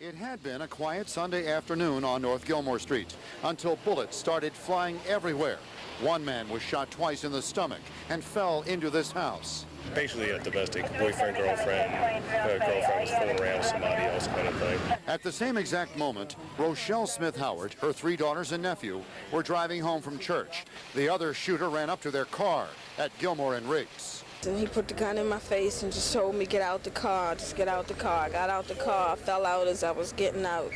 It had been a quiet Sunday afternoon on North Gilmore Street until bullets started flying everywhere. One man was shot twice in the stomach and fell into this house. Basically a domestic boyfriend, girlfriend. Her girlfriend was fooling around with somebody else kind of thing. At the same exact moment, Rochelle Smith Howard, her 3 daughters and nephew, were driving home from church. The other shooter ran up to their car at Gilmore and Riggs. And he put the gun in my face and just told me, get out the car, just get out the car. I got out the car, I fell out as I was getting out.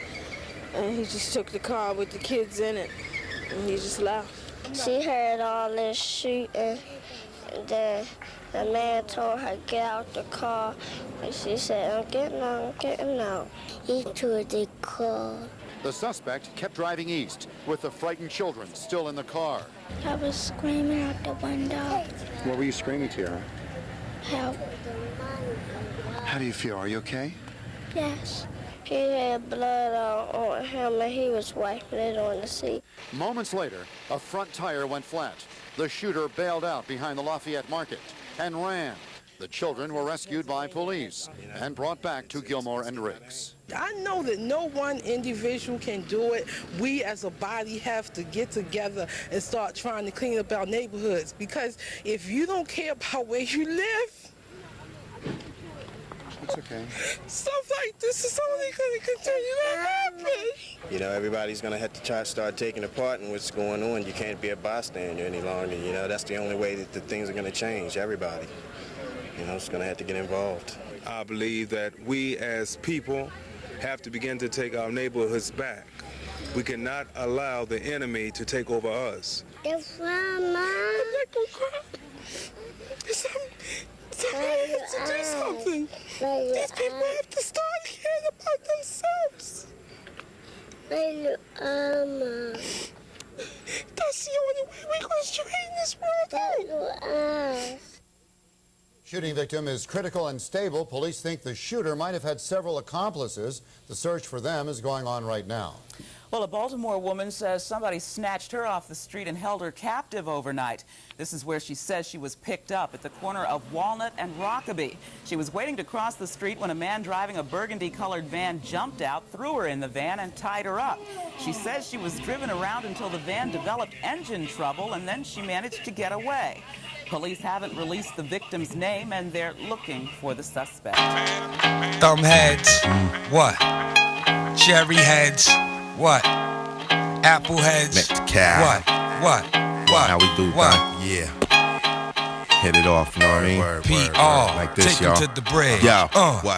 And he just took the car with the kids in it, and he just left. She heard all this shooting, and then the man told her, get out the car. And she said, I'm getting out. He took the car. The suspect kept driving east with the frightened children still in the car. I was screaming out the window. What were you screaming, Tiara? Help. How do you feel? Are you okay? Yes. He had blood on him and he was wiping it on the seat. Moments later, a front tire went flat. The shooter bailed out behind the Lafayette Market and ran. The children were rescued by police and brought back to Gilmore and Riggs. I know that no one individual can do it. We as a body have to get together and start trying to clean up our neighborhoods, because if you don't care about where you live, it's okay. Stuff like this is only going to continue to happen. You know, everybody's going to have to try to start taking apart in what's going on. You can't be a bystander any longer. You know, that's the only way that the things are going to change. Everybody, you know, is going to have to get involved. I believe that we as people have to begin to take our neighborhoods back. We cannot allow the enemy to take over us. It's Mama. I'm not going to cry. Somebody has to do something. These people have to start caring about themselves. That's the only way we're going to straighten this world out. Shooting victim is critical and stable. Police think the shooter might have had several accomplices. The search for them is going on right now. Well, a Baltimore woman says somebody snatched her off the street and held her captive overnight. This is where she says she was picked up at the corner of Walnut and Rockaby. She was waiting to cross the street when a man driving a burgundy-colored van jumped out, threw her in the van, and tied her up. She says she was driven around until the van developed engine trouble, and then she managed to get away. Police haven't released the victim's name, and they're looking for the suspect. Thumb heads, what? Cherry heads, what? Apple heads, what? How we do that? Yeah. Hit it off, you know what I mean? PR, like this, take 'em to the bridge. Yo,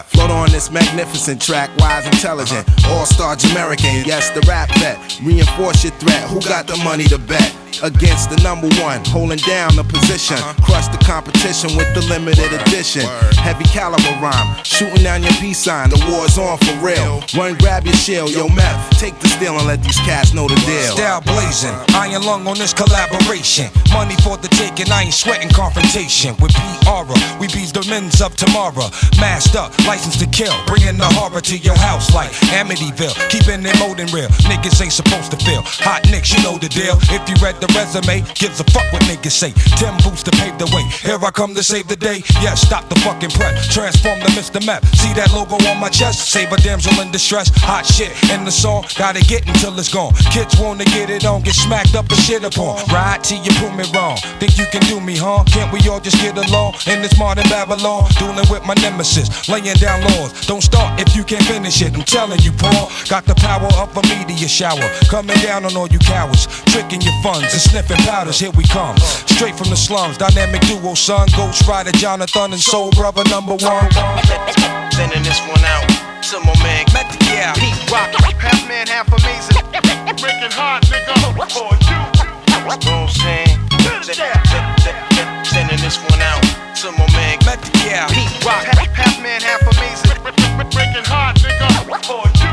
float on this magnificent track, wise, intelligent, all-star Jamaican. Yes, the rap vet, reinforce your threat. Who got the money to bet? Against the #1, holding down the position. Crush the competition with the limited edition. Heavy caliber rhyme, shooting down your peace sign. The war's on for real. Run, grab your shield, yo meth. Take the steel and let these cats know the deal. Style blazing, iron lung on this collaboration. Money for the taking, I ain't sweating confrontation. With PR, we bees the men's of tomorrow. Masked up, license to kill, bringing the horror to your house like Amityville. Keeping it molding real, niggas ain't supposed to feel. Hot nicks, you know the deal. If you read the resume, gives a fuck what niggas say. 10 boots to pave the way, here I come to save the day. Yeah, stop the fucking prep, transform the Mr. Map. See that logo on my chest, save a damsel in distress. Hot shit in the song, gotta get until it's gone. Kids wanna get it on, get smacked up and shit upon. Ride till you prove me wrong, think you can do me, huh? Can't we all just get along in this modern Babylon? Dueling with my nemesis, laying down laws. Don't start if you can't finish it, I'm telling you, Paul. Got the power of a meteor shower, coming down on all you cowards, tricking your funds and sniffing powders. Here we come, straight from the slums. Dynamic duo, son, Ghost Rider, Jonathan, and Soul Brother #1. Sending this one out to my man, yeah. Pete Rock, half man, half amazing. Breaking hard, nigga, for you. Know what I'm saying? Sending this one out to my man, yeah. Pete Rock, half man, half amazing. Breaking hard, nigga, for you.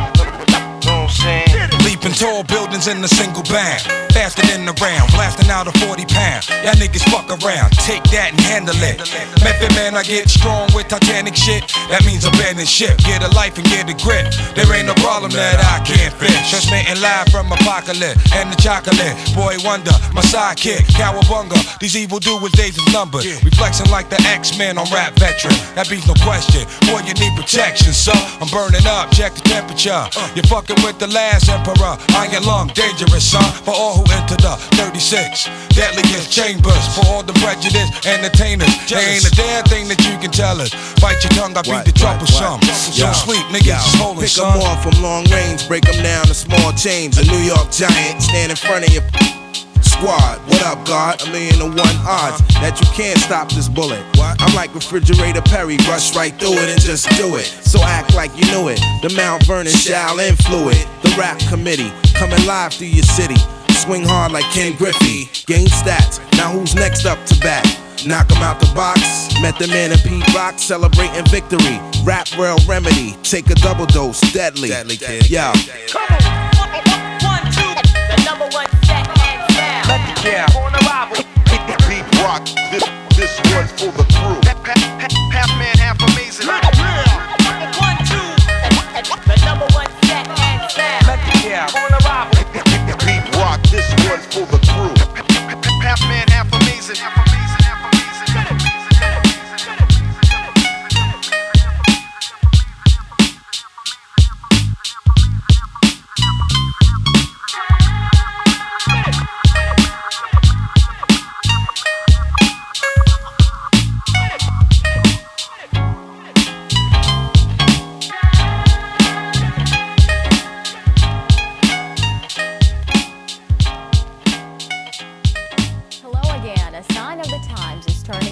Know what I'm saying? Leaping tall buildings buildings in a single bound. Faster than the round, blasting out a 40-pound. Y'all niggas fuck around, take that and handle it. Method man, I get strong with Titanic shit. That means abandon ship, get a life and get a grip. There ain't no problem that I can't fix. Transmitting live from Apocalypse and the chocolate. Boy Wonder, my sidekick, Cowabunga. These evil doers, days is numbered. We flexing like the X-Men on Rap Veteran. That beats no question, boy you need protection, so I'm burning up, check the temperature. You're fucking with the last emperor. Iron lung, dangerous son. For all who enter the 36 deadliest chambers. For all the prejudice entertainers. There ain't a damn thing that you can tell us. Bite your tongue, I beat the troublesome. So sleep, niggas is holding, pick son. them off from long range, break them down to small change. A New York Giant stand in front of your squad. What up, God? 1,000,000 to 1 odds that you can't stop this bullet. I'm like Refrigerator Perry, rush right through it and just do it. So act like you knew it. The Mount Vernon Shaolin fluid. The rap committee coming live through your city. Swing hard like Ken Griffey. Gain stats. Now who's next up to bat? Knock 'em out the box. Met the man in Pete Rock celebrating victory. Rap World Remedy. Take a double dose. Deadly. Deadly kid. Yo. Come on. 1, 2. The number one set and sound. Let the jam. On arrival. Beat rock. This one's for the crew. Half man, half amazing. 1, 2. The number one set and sound. Let the jam. On arrival. Beat rock. This one's for the crew. Half man, half amazing.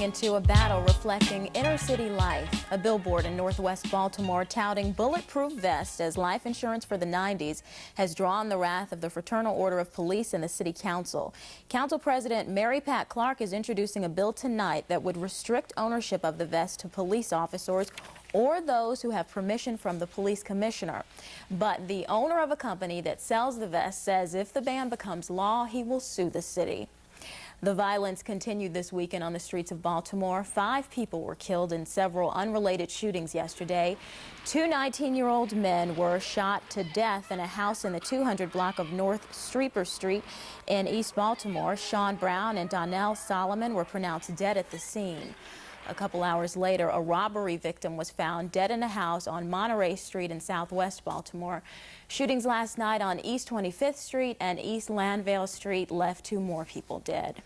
Into a battle reflecting inner city life. A billboard in Northwest Baltimore touting Bulletproof vests as life insurance for the 90s has drawn the wrath of the Fraternal Order of Police and the City Council. Council President Mary Pat Clark is introducing a bill tonight that would restrict ownership of the vest to police officers or those who have permission from the police commissioner. But the owner of a company that sells the vest says if the ban becomes law, he will sue the city. The violence continued this weekend on the streets of Baltimore. 5 people were killed in several unrelated shootings yesterday. 2 19-year-old men were shot to death in a house in the 200 block of North Streeper Street in East Baltimore. Sean Brown and Donnell Solomon were pronounced dead at the scene. A couple hours later, a robbery victim was found dead in a house on Monterey Street in Southwest Baltimore. Shootings last night on East 25th Street and East Landvale Street left 2 more people dead.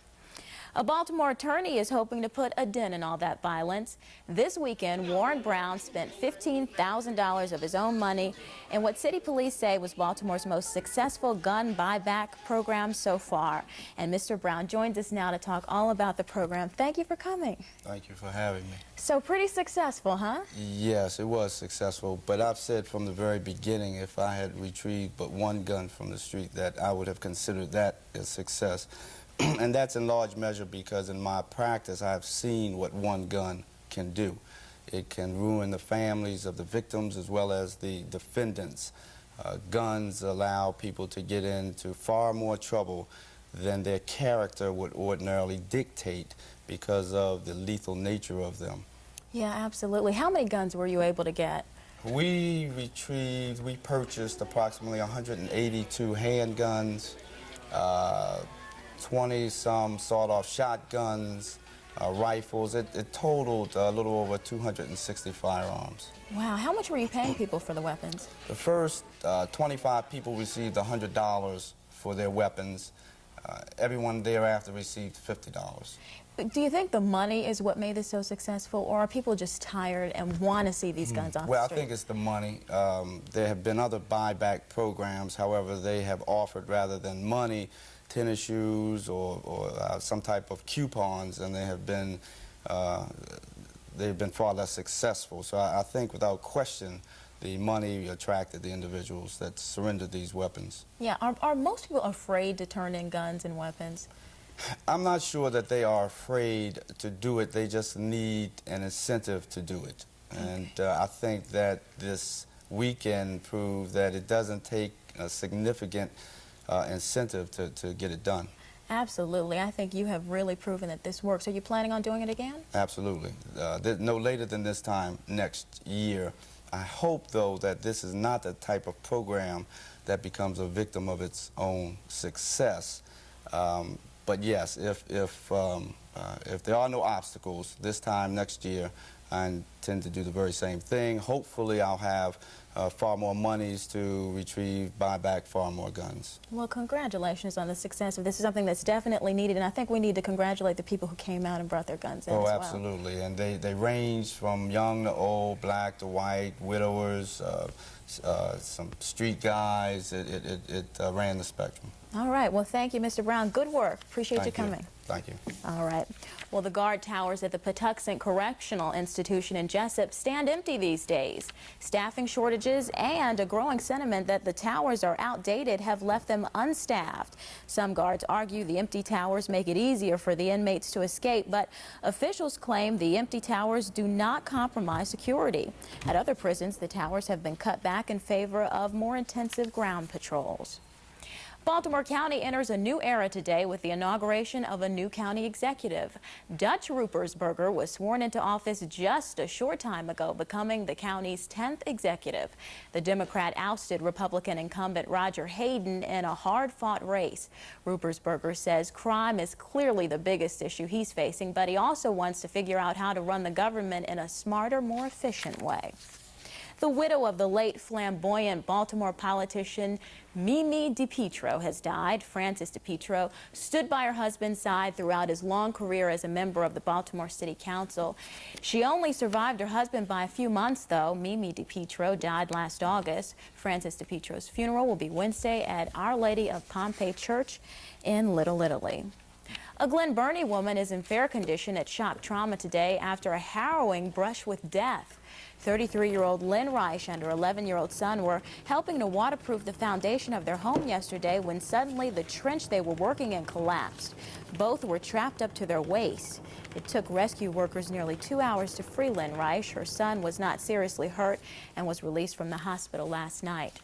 A Baltimore attorney is hoping to put a dent in all that violence. This weekend, Warren Brown spent $15,000 of his own money in what city police say was Baltimore's most successful gun buyback program so far. And Mr. Brown joins us now to talk all about the program. Thank you for coming. Thank you for having me. So pretty successful, huh? Yes, it was successful, but I've said from the very beginning if I had retrieved but 1 gun from the street that I would have considered that a success. And that's in large measure because in my practice I've seen what 1 gun can do. It can ruin the families of the victims as well as the defendants. Guns allow people to get into far more trouble than their character would ordinarily dictate because of the lethal nature of them. Yeah, absolutely. How many guns were you able to get? We purchased approximately 182 handguns, 20-some sawed-off shotguns, rifles. It totaled a little over 260 firearms. Wow, how much were you paying people for the weapons? The first 25 people received $100 for their weapons. Everyone thereafter received $50. Do you think the money is what made this so successful, or are people just tired and want to see these guns off the street? Well, I think it's the money. There have been other buyback programs, however, they have offered rather than money, tennis shoes or some type of coupons, and they've been far less successful. So I think without question the money attracted the individuals that surrendered these weapons. Yeah, are most people afraid to turn in guns and weapons? I'm not sure that they are afraid to do it. They just need an incentive to do it. And I think that this weekend proved that it doesn't take a significant incentive to get it done. Absolutely. I think you have really proven that this works. Are you planning on doing it again? Absolutely. No later than this time next year. I hope, though, that this is not the type of program that becomes a victim of its own success. But yes, if there are no obstacles this time next year, I intend to do the very same thing. Hopefully, I'll have far more monies to retrieve, buy back far more guns. Well, congratulations on the success of this. Is something that's definitely needed, and I think we need to congratulate the people who came out and brought their guns in as well. Absolutely, and they range from young to old, black to white, widowers, some street guys. It ran the spectrum. All right. Well, thank you, Mr. Brown. Good work. Appreciate you coming. Thank you. All right. Well, the guard towers at the Patuxent Correctional Institution in Jessup stand empty these days. Staffing shortages and a growing sentiment that the towers are outdated have left them unstaffed. Some guards argue the empty towers make it easier for the inmates to escape, but officials claim the empty towers do not compromise security. At other prisons, the towers have been cut back in favor of more intensive ground patrols. Baltimore County enters a new era today with the inauguration of a new county executive. Dutch Rupersberger was sworn into office just a short time ago, becoming the county's 10th executive. The Democrat ousted Republican incumbent Roger Hayden in a hard-fought race. Rupersberger says crime is clearly the biggest issue he's facing, but he also wants to figure out how to run the government in a smarter, more efficient way. The widow of the late flamboyant Baltimore politician Mimi DiPietro has died. Frances DiPietro stood by her husband's side throughout his long career as a member of the Baltimore City Council. She only survived her husband by a few months, though. Mimi DiPietro died last August. Frances DiPietro's funeral will be Wednesday at Our Lady of Pompeii Church in Little Italy. A Glen Burnie woman is in fair condition at shock trauma today after a harrowing brush with death. 33-year-old Lynn Reich and her 11-year-old son were helping to waterproof the foundation of their home yesterday when suddenly the trench they were working in collapsed. Both were trapped up to their waist. It took rescue workers nearly 2 hours to free Lynn Reich. Her son was not seriously hurt and was released from the hospital last night.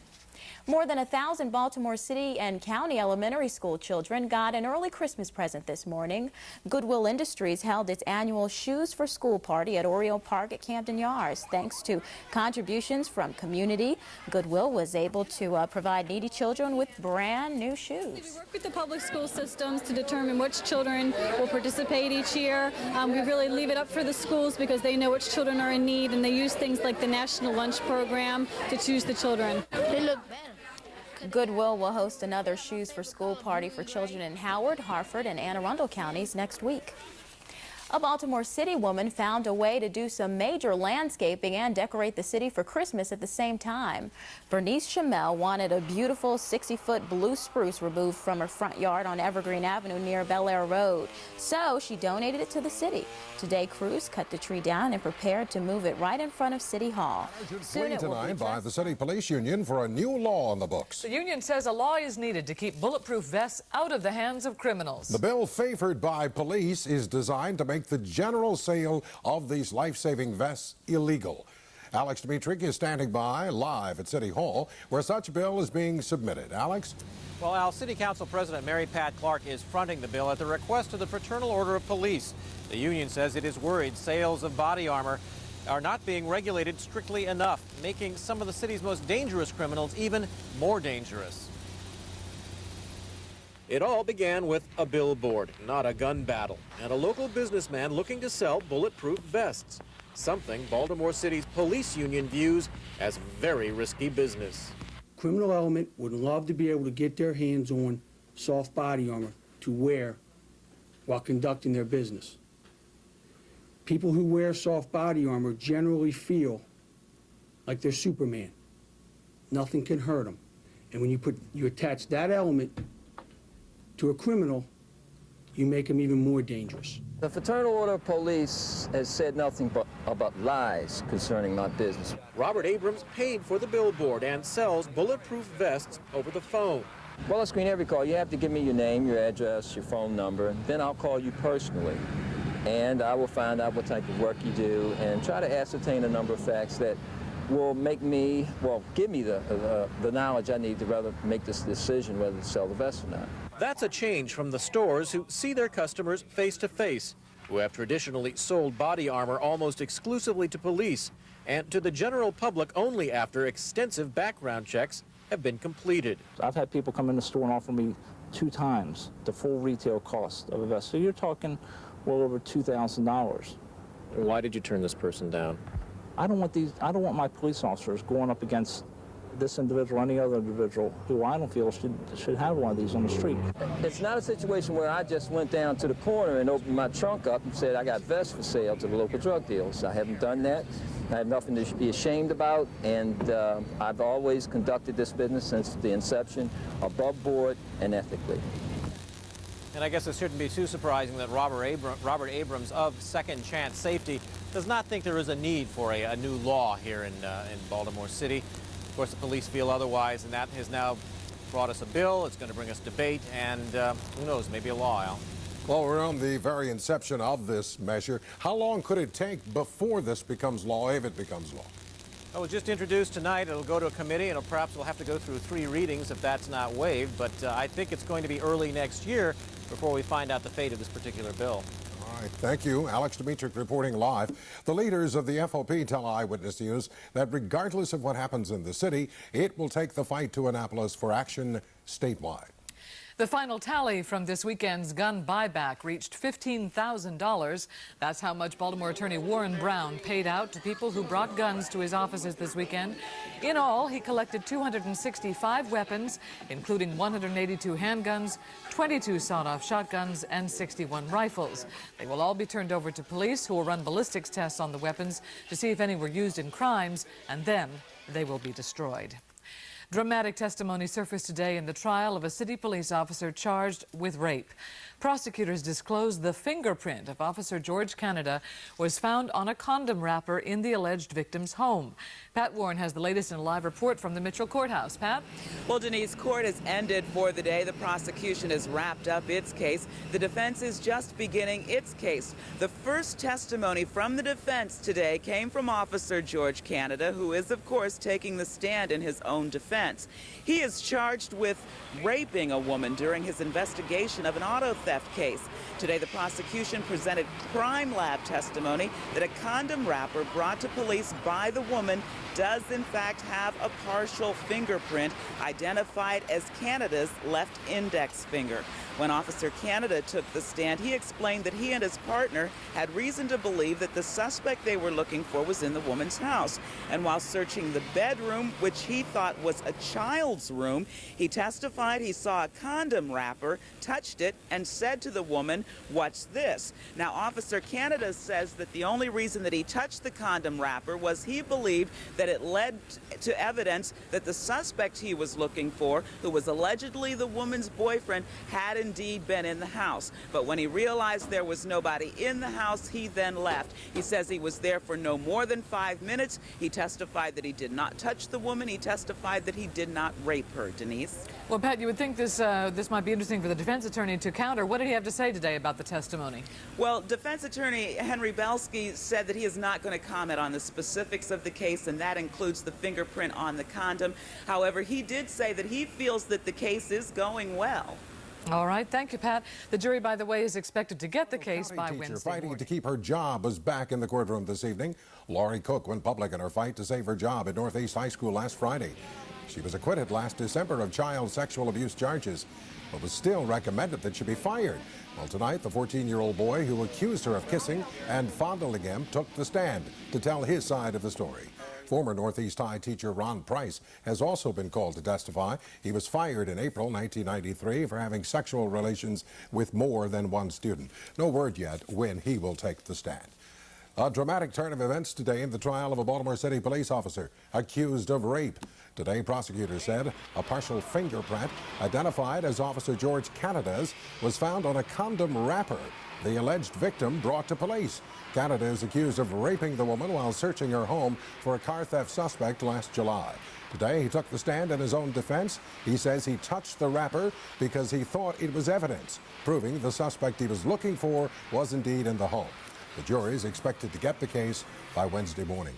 More than 1,000 Baltimore City and County elementary school children got an early Christmas present this morning. Goodwill Industries held its annual Shoes for School party at Oriole Park at Camden Yards. Thanks to contributions from community, Goodwill was able to provide needy children with brand new shoes. We work with the public school systems to determine which children will participate each year. We really leave it up for the schools because they know which children are in need, and they use things like the National Lunch Program to choose the children. They look better. Goodwill will host another Shoes for School party for children in Howard, Harford, and Anne Arundel counties next week. A Baltimore City woman found a way to do some major landscaping and decorate the city for Christmas at the same time. Bernice Chamel wanted a beautiful 60-foot blue spruce removed from her front yard on Evergreen Avenue near Bel Air Road. So she donated it to the city. Today, crews cut the tree down and prepared to move it right in front of City Hall. Soon it will be by the City Police Union for a new law on the books. The union says a law is needed to keep bulletproof vests out of the hands of criminals. The bill favored by police is designed to make the general sale of these life-saving vests illegal. Alex Dmitrik is standing by live at City Hall, where such a bill is being submitted. Alex? Well, Al, City Council President Mary Pat Clark is fronting the bill at the request of the Fraternal Order of Police. The union says it is worried sales of body armor are not being regulated strictly enough, making some of the city's most dangerous criminals even more dangerous. It all began with a billboard, not a gun battle, and a local businessman looking to sell bulletproof vests, something Baltimore City's police union views as very risky business. Criminal element would love to be able to get their hands on soft body armor to wear while conducting their business. People who wear soft body armor generally feel like they're Superman. Nothing can hurt them. And when you attach that element to a criminal, you make them even more dangerous. The Fraternal Order of Police has said nothing but about lies concerning my business. Robert Abrams paid for the billboard and sells bulletproof vests over the phone. Well, I screen every call. You have to give me your name, your address, your phone number, and then I'll call you personally. And I will find out what type of work you do and try to ascertain a number of facts that will make me, well, give me the knowledge I need to rather make this decision whether to sell the vest or not. That's a change from the stores who see their customers face to face, who have traditionally sold body armor almost exclusively to police and to the general public only after extensive background checks have been completed. I've had people come in the store and offer me 2 times the full retail cost of a vest. So you're talking well over $2,000. Why did you turn this person down? I don't want my police officers going up against this individual or any other individual who I don't feel should have one of these on the street. It's not a situation where I just went down to the corner and opened my trunk up and said I got vests for sale to the local drug dealers. I haven't done that. I have nothing to be ashamed about, and I've always conducted this business since the inception above board and ethically. And I guess it shouldn't be too surprising that Robert Abrams of Second Chance Safety does not think there is a need for a new law here in Baltimore City. Of course, the police feel otherwise, and that has now brought us a bill. It's going to bring us debate, and who knows, maybe a law, Al. Well, we're on the very inception of this measure. How long could it take before this becomes law, if it becomes law? It was just introduced tonight. It'll go to a committee, and perhaps we'll have to go through 3 readings if that's not waived. But I think it's going to be early next year before we find out the fate of this particular bill. All right, thank you. Alex Dimitrick reporting live. The leaders of the FOP tell Eyewitness News that regardless of what happens in the city, it will take the fight to Annapolis for action statewide. The final tally from this weekend's gun buyback reached $15,000. That's how much Baltimore attorney Warren Brown paid out to people who brought guns to his offices this weekend. In all, he collected 265 weapons, including 182 handguns, 22 sawed-off shotguns, and 61 rifles. They will all be turned over to police, who will run ballistics tests on the weapons to see if any were used in crimes, and then they will be destroyed. Dramatic testimony surfaced today in the trial of a city police officer charged with rape. Prosecutors disclosed the fingerprint of Officer George Canada was found on a condom wrapper in the alleged victim's home. Pat Warren has the latest in a live report from the Mitchell Courthouse. Pat? Well, Denise, court has ended for the day. The prosecution has wrapped up its case. The defense is just beginning its case. The first testimony from the defense today came from Officer George Canada, who is, of course, taking the stand in his own defense. He is charged with raping a woman during his investigation of an auto theft case. Today, the prosecution presented crime lab testimony that a condom wrapper brought to police by the woman does in fact have a partial fingerprint identified as Canada's left index finger. When Officer Canada took the stand, he explained that he and his partner had reason to believe that the suspect they were looking for was in the woman's house. And while searching the bedroom, which he thought was a child's room, he testified he saw a condom wrapper, touched it, and said to the woman, "What's this?" Now, Officer Canada says that the only reason that he touched the condom wrapper was he believed that it led to evidence that the suspect he was looking for, who was allegedly the woman's boyfriend, had indeed been in the house. But when he realized there was nobody in the house, he then left. He says he was there for no more than 5 minutes. He testified that he did not touch the woman. He testified that he did not rape her. Denise? Well, Pat, you would think this might be interesting for the defense attorney to counter. What did he have to say today about the testimony? Well, defense attorney Henry Belsky said that he is not going to comment on the specifics of the case, and that includes the fingerprint on the condom. However, he did say that he feels that the case is going well. All right. Thank you, Pat. The jury, by the way, is expected to get the case by Wednesday fighting morning. to keep her job is back in the courtroom this evening. Laurie Cook went public in her fight to save her job at Northeast High School last Friday. She was acquitted last December of child sexual abuse charges, but was still recommended that she be fired. Well, tonight, the 14-year-old boy who accused her of kissing and fondling him took the stand to tell his side of the story. Former Northeast High teacher Ron Price has also been called to testify. He was fired in April 1993 for having sexual relations with more than one student. No word yet when he will take the stand. A dramatic turn of events today in the trial of a Baltimore City police officer accused of rape. Today, prosecutors said a partial fingerprint identified as Officer George Canada's was found on a condom wrapper the alleged victim brought to police. Canada is accused of raping the woman while searching her home for a car theft suspect last July. Today, he took the stand in his own defense. He says he touched the wrapper because he thought it was evidence, proving the suspect he was looking for was indeed in the home. The jury is expected to get the case by Wednesday morning.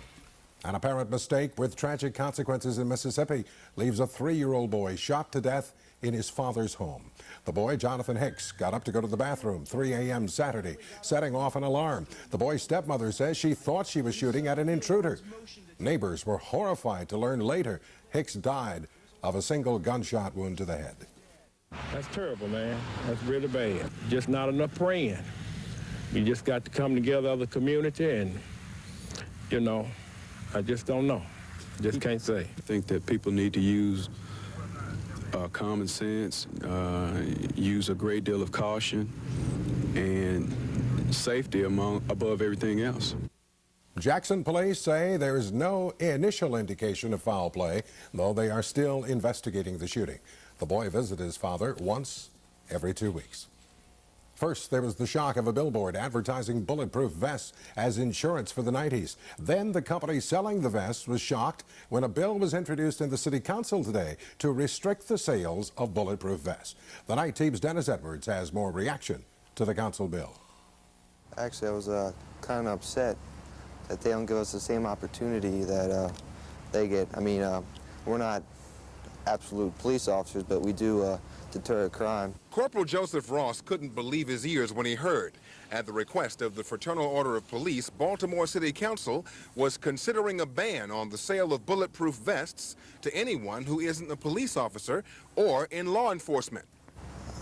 An apparent mistake with tragic consequences in Mississippi leaves a 3-year-old boy shot to death in his father's home. The boy, Jonathan Hicks, got up to go to the bathroom 3 a.m. Saturday, setting off an alarm. The boy's stepmother says she thought she was shooting at an intruder. Neighbors were horrified to learn later Hicks died of a single gunshot wound to the head. That's terrible, man. That's really bad. Just not enough praying. We just got to come together as a community and, you know, I just don't know. Just can't say. I think that people need to use common sense, use a great deal of caution, and safety above everything else. Jackson police say there is no initial indication of foul play, though they are still investigating the shooting. The boy visited his father once every 2 weeks. First, there was the shock of a billboard advertising bulletproof vests as insurance for the 90s. Then the company selling the vests was shocked when a bill was introduced in the city council today to restrict the sales of bulletproof vests. The Night Team's Dennis Edwards has more reaction to the council bill. Actually, I was kind of upset that they don't give us the same opportunity that they get. I mean, we're not absolute police officers, but we do deter crime. Corporal Joseph Ross couldn't believe his ears when he heard. At the request of the Fraternal Order of Police, Baltimore City Council was considering a ban on the sale of bulletproof vests to anyone who isn't a police officer or in law enforcement.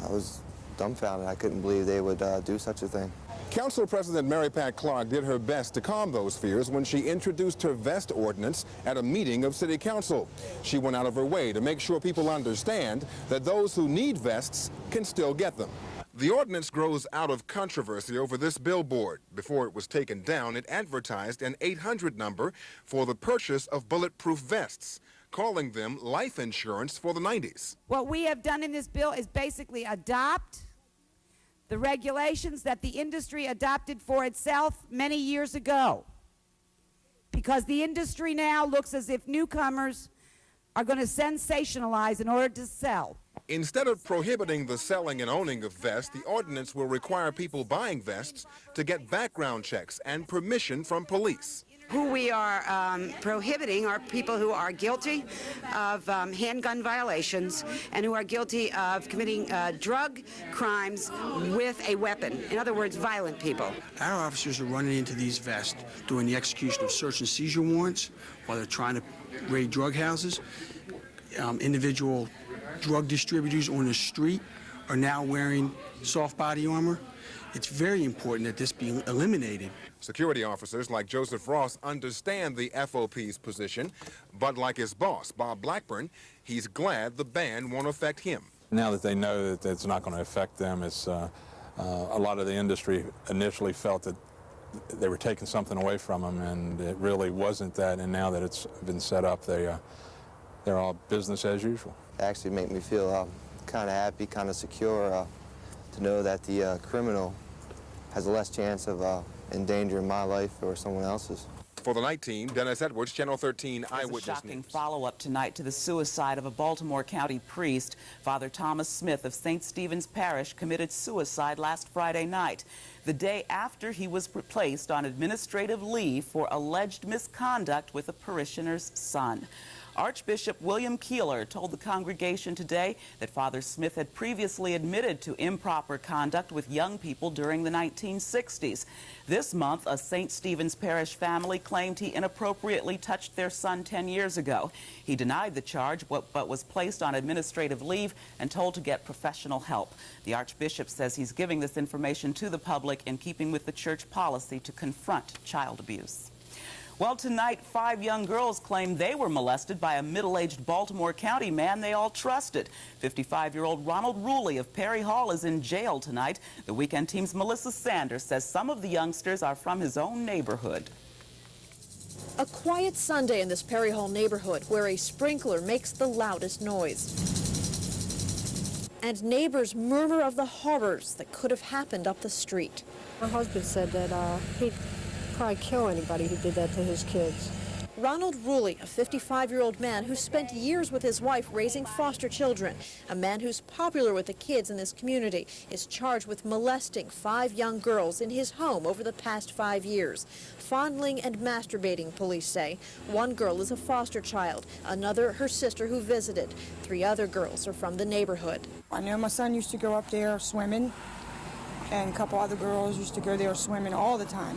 I was dumbfounded. I couldn't believe they would do such a thing. Council President Mary Pat Clark did her best to calm those fears when she introduced her vest ordinance at a meeting of City Council. She went out of her way to make sure people understand that those who need vests can still get them. The ordinance grows out of controversy over this billboard. Before it was taken down, it advertised an 800 number for the purchase of bulletproof vests, calling them life insurance for the 90s. What we have done in this bill is basically adopt the regulations that the industry adopted for itself many years ago. Because the industry now looks as if newcomers are going to sensationalize in order to sell. Instead of prohibiting the selling and owning of vests, the ordinance will require people buying vests to get background checks and permission from police. Who we are prohibiting are people who are guilty of handgun violations and who are guilty of committing drug crimes with a weapon. In other words, violent people. Our officers are running into these vests during the execution of search and seizure warrants while they're trying to raid drug houses. Individual drug distributors on the street are now wearing soft body armor. It's very important that this be eliminated. Security officers like Joseph Ross understand the FOP's position, but like his boss, Bob Blackburn, he's glad the ban won't affect him. Now that they know that it's not going to affect them, it's a lot of the industry initially felt that they were taking something away from them, and it really wasn't that. And now that it's been set up, they're all business as usual. It actually made me feel kind of happy, kind of secure to know that the criminal has a less chance of endangering my life or someone else's. For the Night Team, Dennis Edwards, Channel 13 Eyewitness There's a shocking News. follow-up tonight to the suicide of a Baltimore County priest. Father Thomas Smith of St. Stephen's Parish committed suicide last Friday night, the day after he was placed on administrative leave for alleged misconduct with a parishioner's son. Archbishop William Keeler told the congregation today that Father Smith had previously admitted to improper conduct with young people during the 1960s. This month, a St. Stephen's Parish family claimed he inappropriately touched their son 10 years ago. He denied the charge, but was placed on administrative leave and told to get professional help. The Archbishop says he's giving this information to the public in keeping with the church policy to confront child abuse. Well, tonight, 5 young girls claim they were molested by a middle-aged Baltimore County man they all trusted. 55-year-old Ronald Ruley of Perry Hall is in jail tonight. The Weekend Team's Melissa Sanders says some of the youngsters are from his own neighborhood. A quiet Sunday in this Perry Hall neighborhood where a sprinkler makes the loudest noise. And neighbors murmur of the horrors that could have happened up the street. My husband said that he'd probably kill anybody who did that to his kids. Ronald Ruley, a 55-year-old man who spent years with his wife raising foster children, a man who's popular with the kids in this community, is charged with molesting 5 young girls in his home over the past 5 years. Fondling and masturbating, police say. 1 girl is a foster child, another her sister who visited. 3 other girls are from the neighborhood. I know my son used to go up there swimming, and a couple other girls used to go there swimming all the time.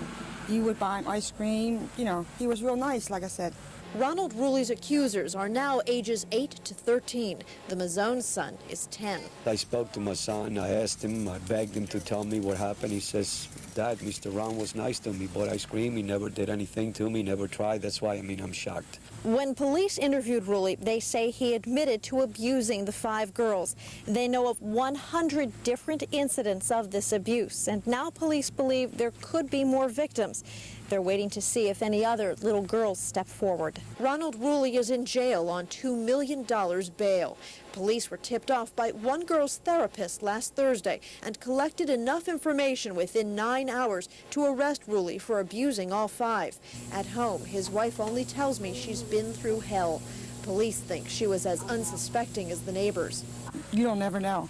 He would buy him ice cream. You know, he was real nice, like I said. Ronald Ruley's accusers are now ages 8 to 13. The Mazzone's son is 10. I spoke to my son. I asked him, I begged him to tell me what happened. He says, Dad, Mr. Ron was nice to me, bought ice cream. He never did anything to me, never tried. That's why, I'm shocked. When police interviewed Ruley, they say he admitted to abusing the 5 girls. They know of 100 different incidents of this abuse, and now police believe there could be more victims. They're waiting to see if any other little girls step forward. Ronald Ruley is in jail on $2 million bail. Police were tipped off by 1 girl's therapist last Thursday and collected enough information within 9 hours to arrest Ruley for abusing all 5. At home, his wife only tells me she's been through hell. Police think she was as unsuspecting as the neighbors. You don't never know,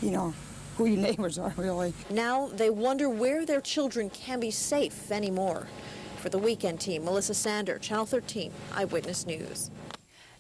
who your neighbors are, really. Now they wonder where their children can be safe anymore. For the Weekend Team, Melissa Sander, Channel 13, Eyewitness News.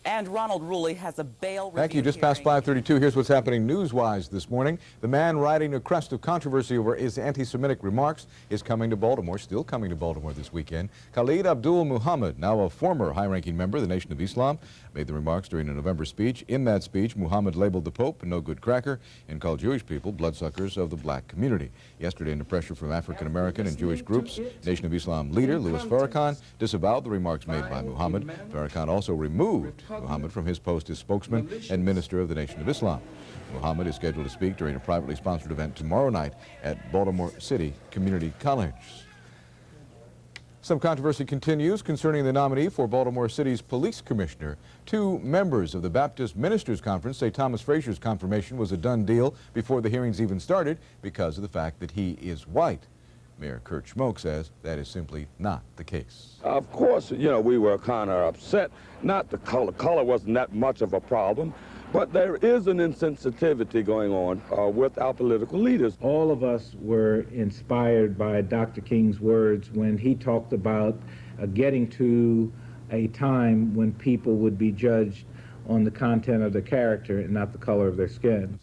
And Ronald Ruley has a bail review. Thank you. Just past 5:32. Here's what's happening news-wise this morning. The man riding a crest of controversy over his anti-Semitic remarks is coming to Baltimore, still coming to Baltimore this weekend. Khalid Abdul Muhammad, now a former high-ranking member of the Nation of Islam, made the remarks during a November speech. In that speech, Muhammad labeled the Pope a no-good cracker and called Jewish people bloodsuckers of the black community. Yesterday, under pressure from African-American and Jewish groups, Nation of Islam leader Louis Farrakhan disavowed the remarks made by Muhammad. Farrakhan also removed Muhammad from his post as spokesman and minister of the Nation of Islam. Muhammad is scheduled to speak during a privately sponsored event tomorrow night at Baltimore City Community College. Some controversy continues concerning the nominee for Baltimore City's police commissioner. 2 members of the Baptist Ministers Conference say Thomas Frazier's confirmation was a done deal before the hearings even started because of the fact that he is white. Mayor Kurt Schmoke says that is simply not the case. Of course, we were kind of upset. Not the color. Color wasn't that much of a problem. But there is an insensitivity going on with our political leaders. All of us were inspired by Dr. King's words when he talked about getting to a time when people would be judged on the content of their character and not the color of their skin.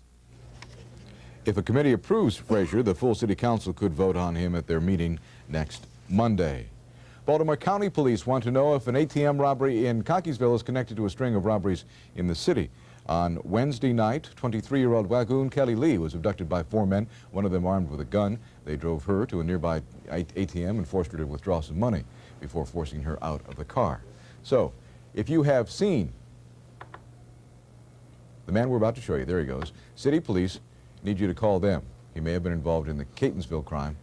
If a committee approves Frazier, the full city council could vote on him at their meeting next Monday. Baltimore County Police want to know if an ATM robbery in Cockeysville is connected to a string of robberies in the city. On Wednesday night, 23-year-old Wagoon Kelly Lee was abducted by 4 men, one of them armed with a gun. They drove her to a nearby ATM and forced her to withdraw some money before forcing her out of the car. So, if you have seen the man we're about to show you, there he goes, city police need you to call them. He may have been involved in the Catonsville crime.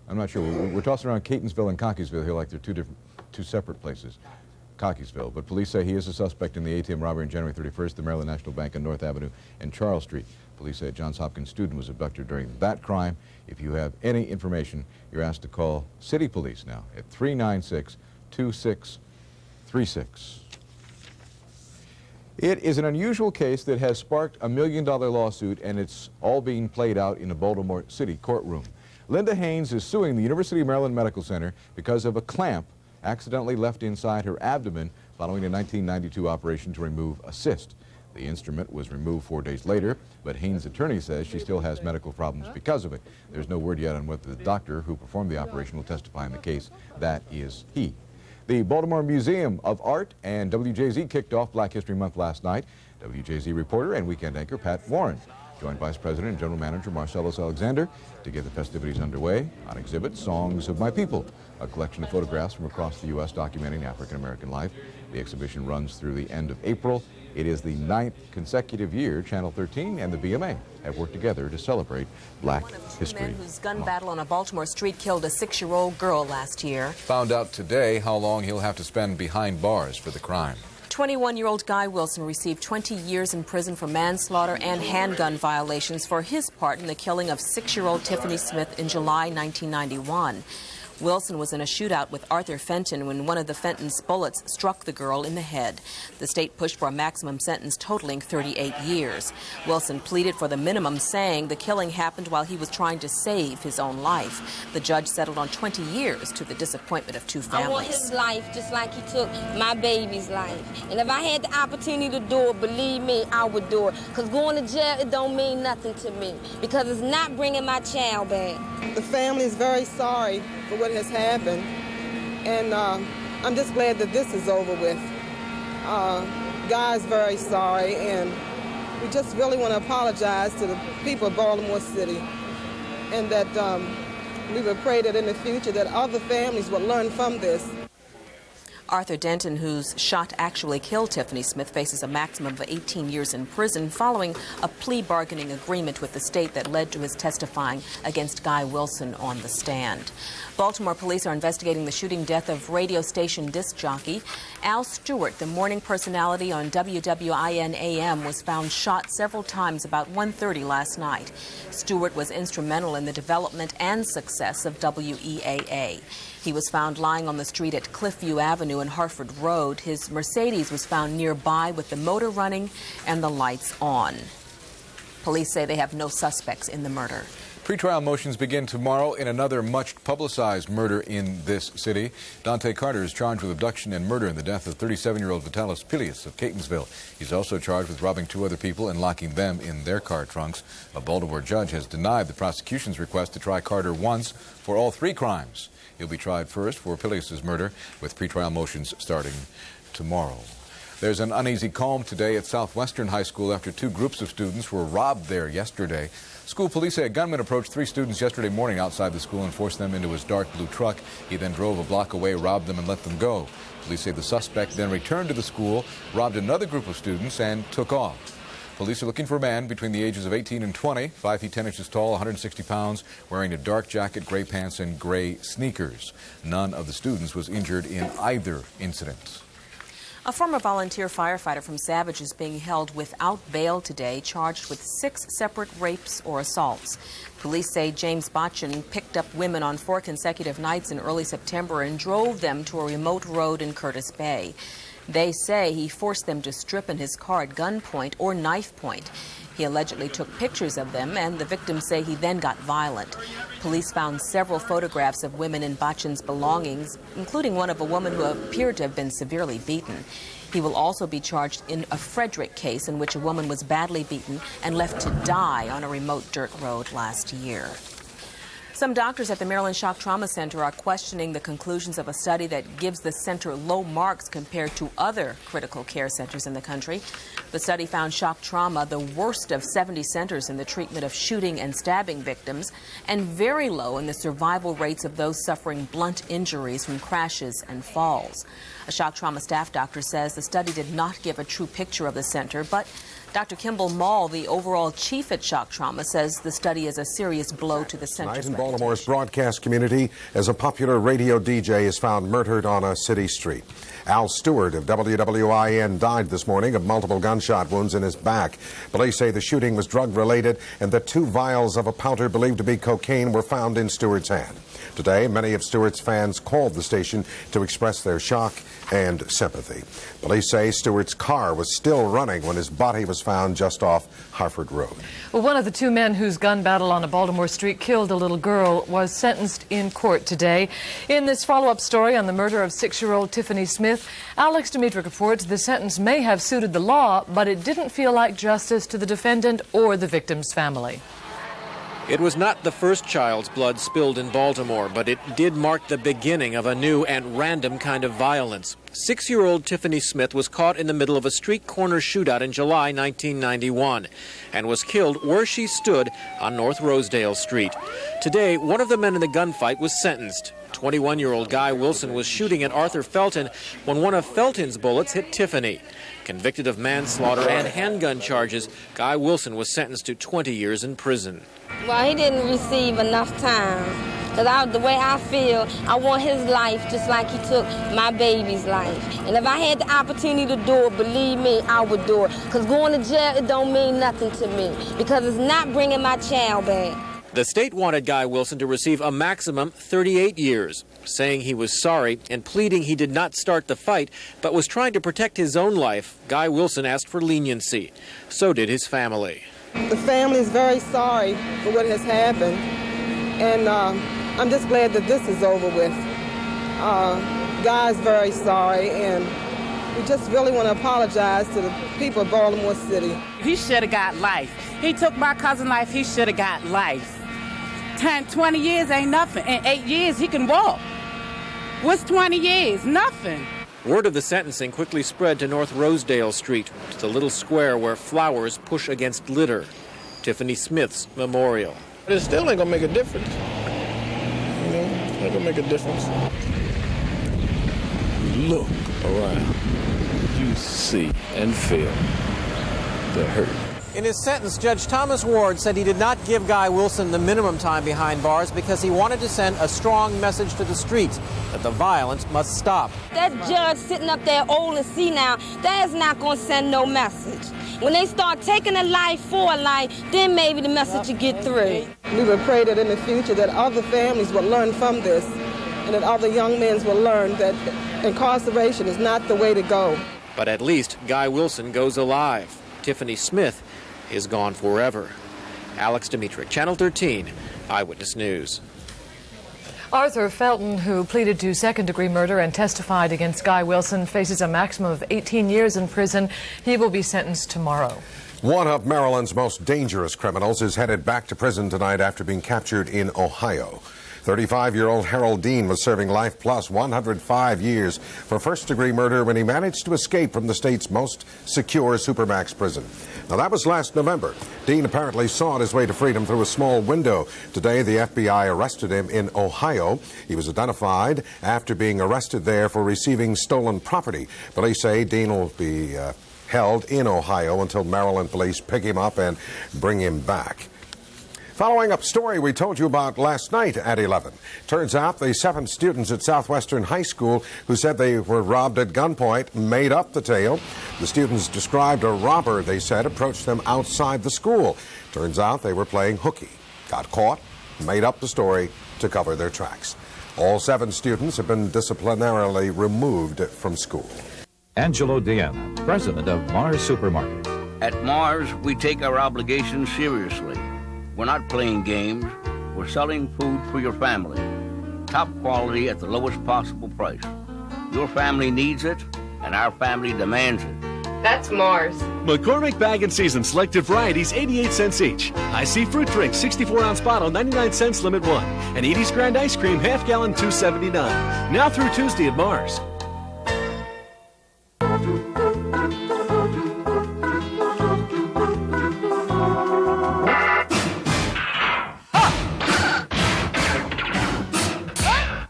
I'm not sure. We're tossing around Catonsville and Cockeysville here like they're two separate places. Cockeysville, but police say he is a suspect in the ATM robbery on January 31st, the Maryland National Bank on North Avenue and Charles Street. Police say a Johns Hopkins student was abducted during that crime. If you have any information, you're asked to call City Police now at 396-2636. It is an unusual case that has sparked a $1 million lawsuit, and it's all being played out in a Baltimore City courtroom. Linda Haynes is suing the University of Maryland Medical Center because of a clamp accidentally left inside her abdomen following a 1992 operation to remove a cyst. The instrument was removed 4 days later, but Haynes' attorney says she still has medical problems because of it. There's no word yet on whether the doctor who performed the operation will testify in the case. That is he. The Baltimore Museum of Art and WJZ kicked off Black History Month last night. WJZ reporter and weekend anchor Pat Warren joined Vice President and General Manager Marcellus Alexander to get the festivities underway. On exhibit, Songs of My People, a collection of photographs from across the U.S. documenting African-American life. The exhibition runs through the end of April. It is the 9th consecutive year Channel 13 and the BMA have worked together to celebrate Black History men whose gun battle on a Baltimore street killed a 6-year-old girl last year. Found out today how long he'll have to spend behind bars for the crime. 21-year-old Guy Wilson received 20 years in prison for manslaughter and handgun violations for his part in the killing of 6-year-old Tiffany Smith in July 1991. Wilson was in a shootout with Arthur Fenton when one of the Fenton's bullets struck the girl in the head. The state pushed for a maximum sentence totaling 38 years. Wilson pleaded for the minimum, saying the killing happened while he was trying to save his own life. The judge settled on 20 years to the disappointment of two families. I want his life just like he took my baby's life. And if I had the opportunity to do it, believe me, I would do it. Because going to jail, it don't mean nothing to me. Because it's not bringing my child back. The family is very sorry for what has happened. And I'm just glad that this is over with. Guy's very sorry. And we just really want to apologize to the people of Baltimore City. And that we would pray that in the future that other families would learn from this. Arthur Denton, whose shot actually killed Tiffany Smith, faces a maximum of 18 years in prison following a plea bargaining agreement with the state that led to his testifying against Guy Wilson on the stand. Baltimore police are investigating the shooting death of radio station disc jockey Al Stewart. The morning personality on WWIN AM was found shot several times about 1:30 last night. Stewart was instrumental in the development and success of WEAA. He was found lying on the street at Cliffview Avenue and Harford Road. His Mercedes was found nearby with the motor running and the lights on. Police say they have no suspects in the murder. Pretrial motions begin tomorrow in another much-publicized murder in this city. Dante Carter is charged with abduction and murder in the death of 37-year-old Vitalis Pilius of Catonsville. He's also charged with robbing two other people and locking them in their car trunks. A Baltimore judge has denied the prosecution's request to try Carter once for all three crimes. He'll be tried first for Pilius' murder, with pretrial motions starting tomorrow. There's an uneasy calm today at Southwestern High School after two groups of students were robbed there yesterday. School police say a gunman approached three students yesterday morning outside the school and forced them into his dark blue truck. He then drove a block away, robbed them, and let them go. Police say the suspect then returned to the school, robbed another group of students, and took off. Police are looking for a man between the ages of 18 and 20, 5 feet 10 inches tall, 160 pounds, wearing a dark jacket, gray pants, and gray sneakers. None of the students was injured in either incident. A former volunteer firefighter from Savage is being held without bail today, charged with 6 separate rapes or assaults. Police say James Botchin picked up women on 4 consecutive nights in early September and drove them to a remote road in Curtis Bay. They say he forced them to strip in his car at gunpoint or knife point. He allegedly took pictures of them, and the victims say he then got violent. Police found several photographs of women in Botchin's belongings, including one of a woman who appeared to have been severely beaten. He will also be charged in a Frederick case in which a woman was badly beaten and left to die on a remote dirt road last year. Some doctors at the Maryland Shock Trauma Center are questioning the conclusions of a study that gives the center low marks compared to other critical care centers in the country. The study found shock trauma the worst of 70 centers in the treatment of shooting and stabbing victims, and very low in the survival rates of those suffering blunt injuries from crashes and falls. A shock trauma staff doctor says the study did not give a true picture of the center, but Dr. Kimball Mall, the overall chief at Shock Trauma, says the study is a serious blow to the center's Tonight in Baltimore's broadcast community, as a popular radio DJ is found murdered on a city street. Al Stewart of WWIN died this morning of multiple gunshot wounds in his back. Police say the shooting was drug-related and that 2 vials of a powder believed to be cocaine were found in Stewart's hand. Today, many of Stewart's fans called the station to express their shock and sympathy. Police say Stewart's car was still running when his body was found just off Harford Road. Well, one of the 2 men whose gun battle on a Baltimore street killed a little girl was sentenced in court today. In this follow-up story on the murder of 6-year-old Tiffany Smith, Alex Dimitri reports the sentence may have suited the law, but it didn't feel like justice to the defendant or the victim's family. It was not the first child's blood spilled in Baltimore, but it did mark the beginning of a new and random kind of violence. 6-year-old Tiffany Smith was caught in the middle of a street corner shootout in July 1991 and was killed where she stood on North Rosedale Street. Today, one of the men in the gunfight was sentenced. 21-year-old Guy Wilson was shooting at Arthur Felton when one of Felton's bullets hit Tiffany. Convicted of manslaughter and handgun charges, Guy Wilson was sentenced to 20 years in prison. Well, he didn't receive enough time. Because the way I feel, I want his life just like he took my baby's life. And if I had the opportunity to do it, believe me, I would do it. Because going to jail, it don't mean nothing to me. Because it's not bringing my child back. The state wanted Guy Wilson to receive a maximum 38 years, saying he was sorry and pleading he did not start the fight, but was trying to protect his own life. Guy Wilson asked for leniency. So did his family. The family is very sorry for what has happened, and I'm just glad that this is over with. Guy's very sorry, and we just really want to apologize to the people of Baltimore City. He should have got life. He took my cousin's life, he should have got life. 10, 20 years ain't nothing. In 8 years, he can walk. What's 20 years? Nothing. Word of the sentencing quickly spread to North Rosedale Street, to the little square where flowers push against litter. Tiffany Smith's memorial. But it still ain't gonna make a difference. You know, it ain't gonna make a difference. Look around. You see and feel the hurt. In his sentence, Judge Thomas Ward said he did not give Guy Wilson the minimum time behind bars because he wanted to send a strong message to the streets that the violence must stop. That judge sitting up there old and senile, that is not going to send no message. When they start taking a life for a life, then maybe the message will get through. We would pray that in the future that other families will learn from this and that other young men will learn that incarceration is not the way to go. But at least Guy Wilson goes alive. Tiffany Smith is gone forever. Alex Dimitrick, Channel 13, Eyewitness News. Arthur Felton, who pleaded to second-degree murder and testified against Guy Wilson, faces a maximum of 18 years in prison. He will be sentenced tomorrow. One of Maryland's most dangerous criminals is headed back to prison tonight after being captured in Ohio. 35-year-old Harold Dean was serving life plus 105 years for first-degree murder when he managed to escape from the state's most secure supermax prison. Now, that was last November. Dean apparently sought his way to freedom through a small window. Today, the FBI arrested him in Ohio. He was identified after being arrested there for receiving stolen property. Police say Dean will be held in Ohio until Maryland police pick him up and bring him back. Following up story we told you about last night at 11. Turns out the 7 students at Southwestern High School who said they were robbed at gunpoint made up the tale. The students described a robber, they said, approached them outside the school. Turns out they were playing hooky. Got caught, made up the story to cover their tracks. All 7 students have been disciplinarily removed from school. Angelo Diana, president of Mars Supermarket. At Mars, we take our obligations seriously. We're not playing games. We're selling food for your family. Top quality at the lowest possible price. Your family needs it, and our family demands it. That's Mars. McCormick Bag and Season selected varieties, 88 cents each. I.C. fruit drink, 64-ounce bottle, 99 cents, limit 1. And Edie's Grand Ice Cream, half gallon, $2.79. Now through Tuesday at Mars.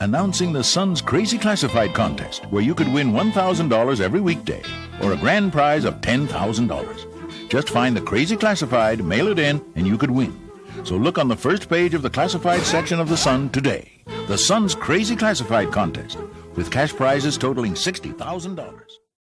Announcing the Sun's Crazy Classified contest, where you could win $1,000 every weekday, or a grand prize of $10,000. Just find the Crazy Classified, mail it in, and you could win. So look on the first page of the classified section of the Sun today. The Sun's Crazy Classified contest, with cash prizes totaling $60,000.